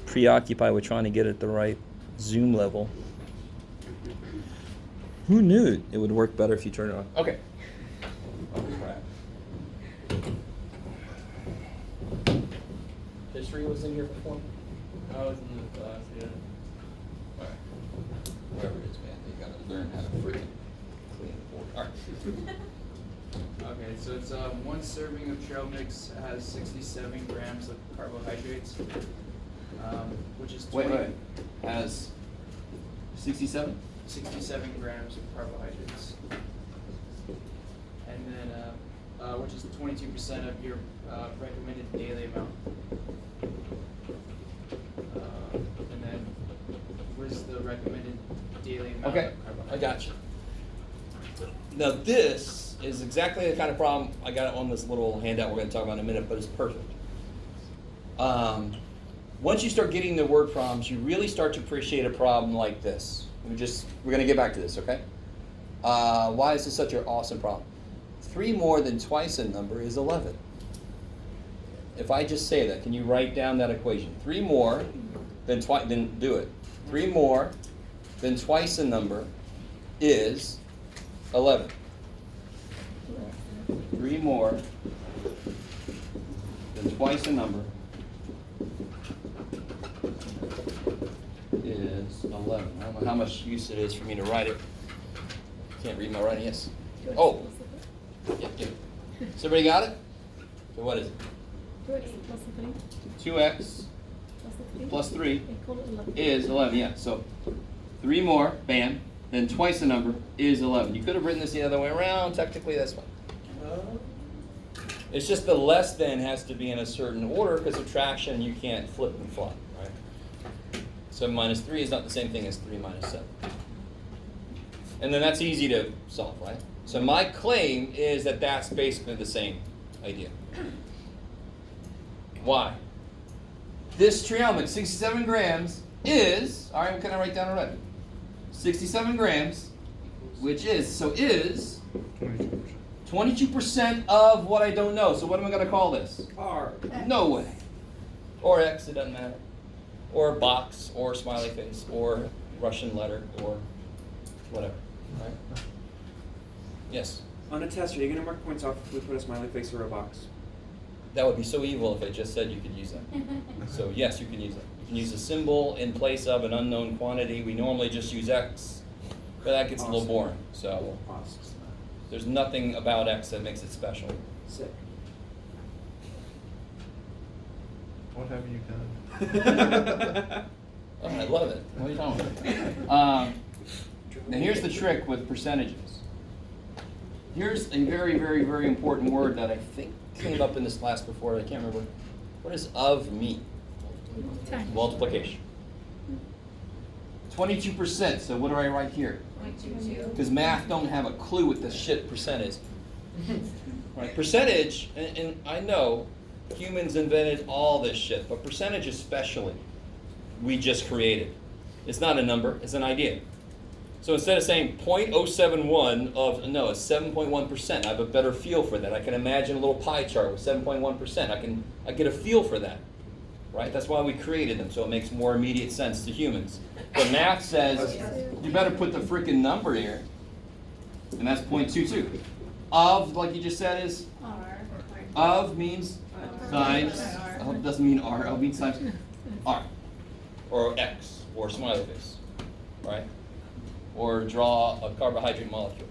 preoccupied with trying to get it the right zoom level. Who knew it would work better if you turn it on? Okay. Oh, crap. History was in here before? I was in the class, yeah. All right. Whatever it is, man, you gotta learn how to freaking clean the board. All right. Okay, so it's one serving of trail mix has 67 grams of carbohydrates, which is 20, Wait. Has 67? 67 grams of carbohydrates, and then which is 22% of your recommended daily amount. And then what is the recommended daily amount Okay, of carbohydrates? I got you. Now this is exactly the kind of problem I got on this little handout we're going to talk about in a minute, but it's perfect. Once you start getting the word problems, you really start to appreciate a problem like this. We're going to get back to this, okay? Why is this such an awesome problem? 3 more than twice a number is 11. If I just say that, can you write down that equation? 3 more than twice, then do it. 3 more than twice a number is 11. 3 more than twice a number is 11. I don't know how much use it is for me to write it. Can't read my writing, yes. Oh, yeah. So everybody got it? So what is it? 2x plus 3 is 11, yeah. So 3 more, bam, then twice the number is 11. You could have written this the other way around. Technically, that's fine. It's just the less than has to be in a certain order because subtraction you can't flip and flop, right? 7 minus 3 is not the same thing as 3 minus 7. And then that's easy to solve, right? So my claim is that that's basically the same idea. Why? This trail mix, 67 grams, is, all right, what can I write down already? 67 grams, which is 22% of what I don't know. So what am I going to call this? R. No way. Or X, it doesn't matter. Or box, or smiley face, or Russian letter, or whatever. Right? Yes? On a test, are you going to mark points off if we put a smiley face or a box? That would be so evil if I just said you could use that. So yes, you can use that. You can use a symbol in place of an unknown quantity. We normally just use X, but that gets a little boring. So there's nothing about X that makes it special. Sick. What have you done? Oh, I love it. What are you talking about? Now here's the trick with percentages. Here's a very, very, very important word that I think came up in this class before. I can't remember. What does of mean? Multiplication. 22%. So what do I write here? Because math don't have a clue what this shit percent is. Right? Percentage, and I know humans invented all this shit, but percentage especially, we just created. It's not a number, it's an idea. So instead of saying 0.071 of, no, it's 7.1%. I have a better feel for that. I can imagine a little pie chart with 7.1%. I get a feel for that, right? That's why we created them, so it makes more immediate sense to humans. But math says, you better put the freaking number here, and that's 0.22. Of, like you just said, is? R. Of means times, doesn't mean R, of means times R, or X, or smiley face, right? Or draw a carbohydrate molecule.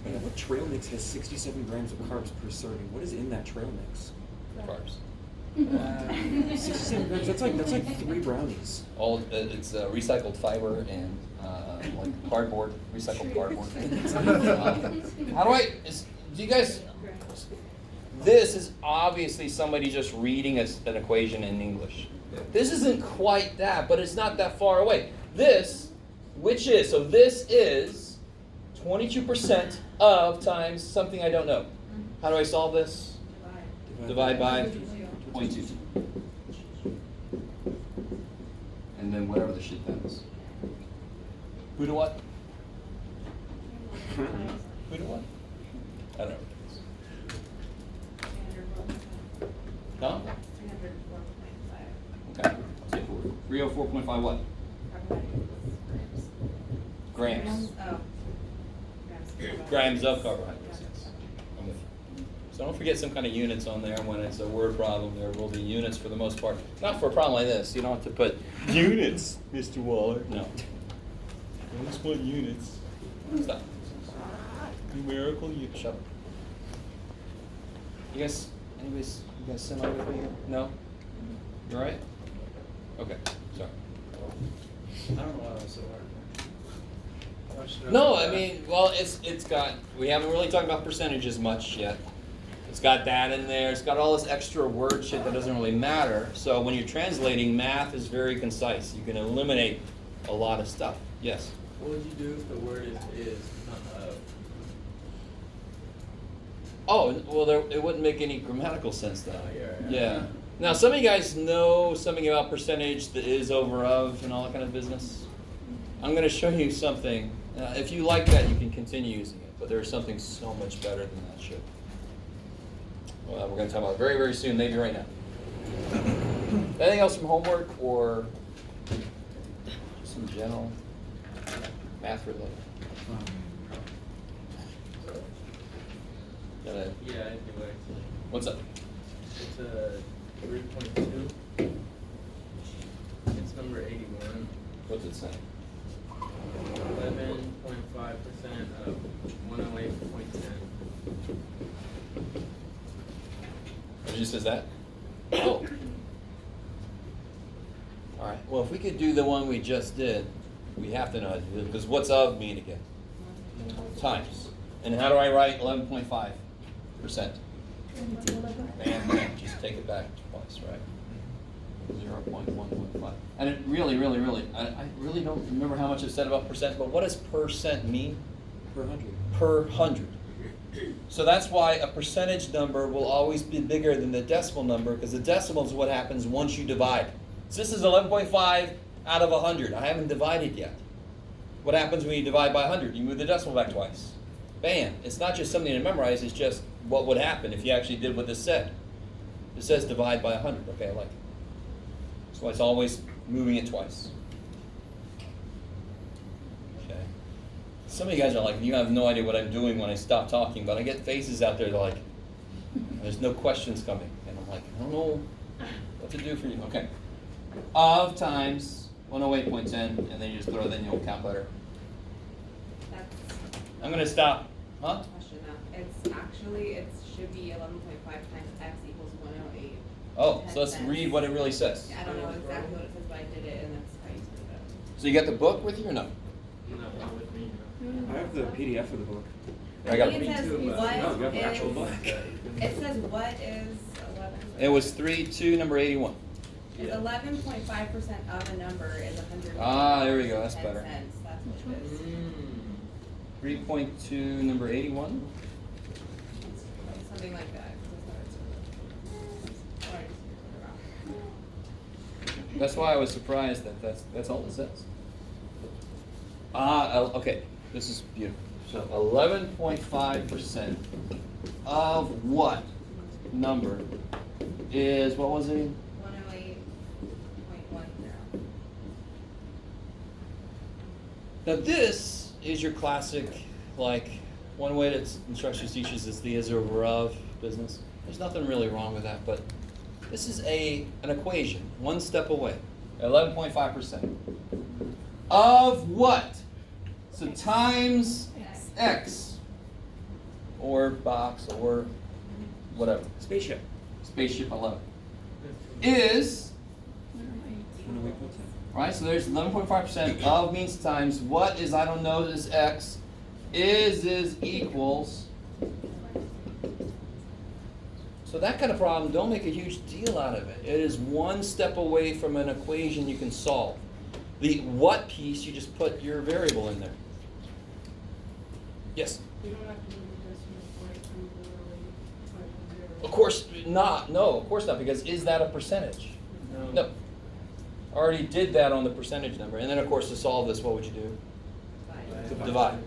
What trail mix has 67 grams of carbs per serving? What is in that trail mix? Carbs. 67 grams, that's like 3 brownies. All it's recycled fiber and like cardboard, recycled cardboard. Do you guys? This is obviously somebody just reading an equation in English. This isn't quite that, but it's not that far away. This, so this is 22% of times something I don't know. How do I solve this? Divide by 0.22. And then whatever the shit that is. Who to what? Who to what? I don't know what it is. Huh? 304.5 what? Grams. Oh. Grams of carbohydrates, yes. I'm with you. So don't forget some kind of units on there. When it's a word problem, there will be units for the most part. Not for a problem like this. You don't have to put units, Mr. Waller. No. I just want units. What is that? Numerical units. Shut up. You guys semi with me here? No? You all right? Okay, sorry. I don't know why that was so hard. Why should I No, do I that? mean, well, it's got, we haven't really talked about percentages much yet. It's got that in there, it's got all this extra word shit that doesn't really matter. So when you're translating, math is very concise. You can eliminate a lot of stuff. Yes? What would you do if the word is not of? Oh, well, it wouldn't make any grammatical sense then. Oh, yeah. Yeah. Now, some of you guys know something about percentage that is over of and all that kind of business. I'm going to show you something. If you like that, you can continue using it. But there's something so much better than that shit. Well, we're going to talk about it very, very soon, maybe right now. Anything else from homework or some general math related? Gotta- Yeah, I do actually. What's up? It's 3.2. It's number 81. What's it say? 11.5% of 108.10. It just says that? Oh. All right. Well, if we could do the one we just did, we have to know how to do it, because what's of mean again? Times. And how do I write 11.5%? Man, just take it back twice, right? 0.115. And it really, I really don't remember how much it said about percent, but what does percent mean? Per 100. Per 100. So that's why a percentage number will always be bigger than the decimal number, because the decimal is what happens once you divide. So this is 11.5 out of 100. I haven't divided yet. What happens when you divide by 100? You move the decimal back twice. Bam. It's not just something to memorize, it's just what would happen if you actually did what this said. It says divide by 100. Okay, I like it. So it's always moving it twice. Okay. Some of you guys are like, you have no idea what I'm doing when I stop talking, but I get faces out there that are like, there's no questions coming. And I'm like, I don't know what to do for you. Okay. Of times 108.10, and then you just throw it in your calculator. That's I'm going to stop. Huh? question now. It's actually, it should be 11.5 times x equals 108. Oh, so 10 let's cents. read what it really says. I don't know exactly what it says, but I did it, and that's how you do it. So you got the book with you or no? No, not with me. I have the PDF of the book. I got think it. it says too, but- what No, you have the actual is- book. It says what is 11? It was 3-2, number 81. It's 11.5% of a number is 100. Ah, there we go, that's 10 better. cents. That's what it is. 3.2, number 81. Something like that. 'Cause that's how it's- That's why I was surprised that that's all it says. Okay, this is beautiful. So 11.5% of what number is, what was it? 108.10. Now this is your classic, like, one way that instructions teaches is the is over of business. There's nothing really wrong with that, but this is an equation, one step away. 11.5%. Of what? So times x, or box, or whatever. Spaceship. Spaceship 11. Is, 108.10. right, so there's 11.5% of means times what is, I don't know, is x, is equals. So that kind of problem, don't make a huge deal out of it. It is one step away from an equation you can solve. The what piece, you just put your variable in there. Yes? You don't have to move the decimal point from literally 5 to 0. Of course not. No, of course not, because is that a percentage? No. Already did that on the percentage number. And then, of course, to solve this, what would you do? Divide.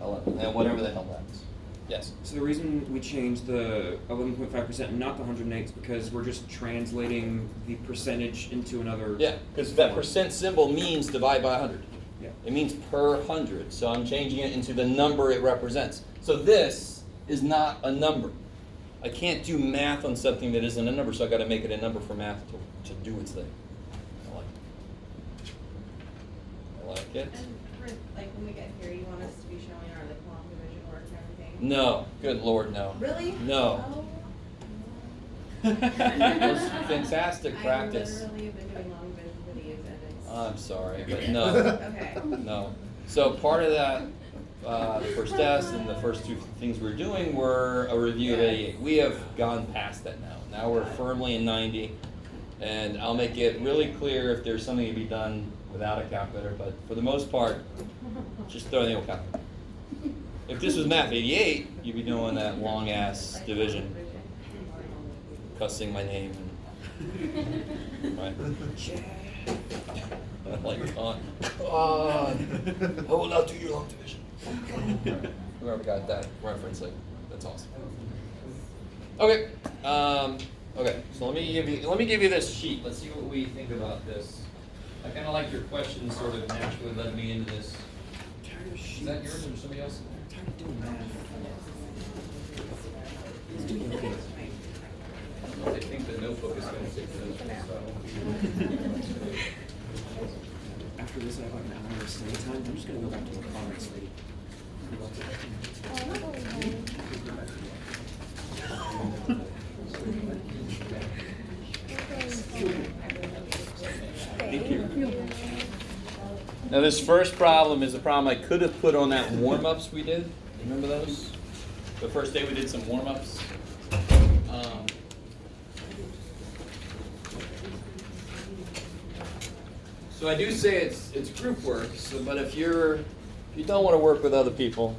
11, and whatever the hell that is. Yes. So the reason we changed the 11.5% and not the 108 is because we're just translating the percentage into another. Yeah, because that percent symbol means divide by 100. Yeah. It means per 100, so I'm changing it into the number it represents. So this is not a number. I can't do math on something that isn't a number, so I got to make it a number for math to do its thing. I like it. I like it. And for, like, when we get here, you want us to be showing our, like, long division work and everything? No, good Lord, no. Really? No. Oh. It was fantastic practice. I literally have been doing long division videos and it's. I'm sorry, but no. Okay. No. So part of that, the first test and the first two things we were doing were a review of 88. We have gone past that now. Now we're firmly in 90, and I'll make it really clear if there's something to be done without a calculator, but for the most part, just throw in the old calculator. If this was math 88, you'd be doing that long ass division, cussing my name and right. Like, God, I will not do your long division. Whoever got that reference, like, that's awesome. Okay, okay. So let me give you this sheet. Let's see what we think about this. I kind of like your questions sort of naturally led me into this. Is that yours or somebody else? I'm tired of doing math. Let's do yoga. I think the notebook is going to take those. After this, I have like an hour of study time. I'm just gonna go back to the comics lady. Thank you. Now this first problem is a problem I could have put on that warm-ups we did. Remember those? The first day we did some warm-ups. So I do say it's group work, so, but if you don't want to work with other people,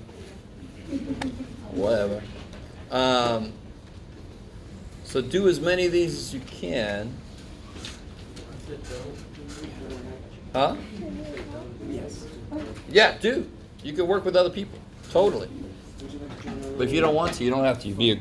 whatever. So do as many of these as you can. Huh? Yes. Yeah, do. You can work with other people. Totally. But if you don't want to, you don't have to. You be a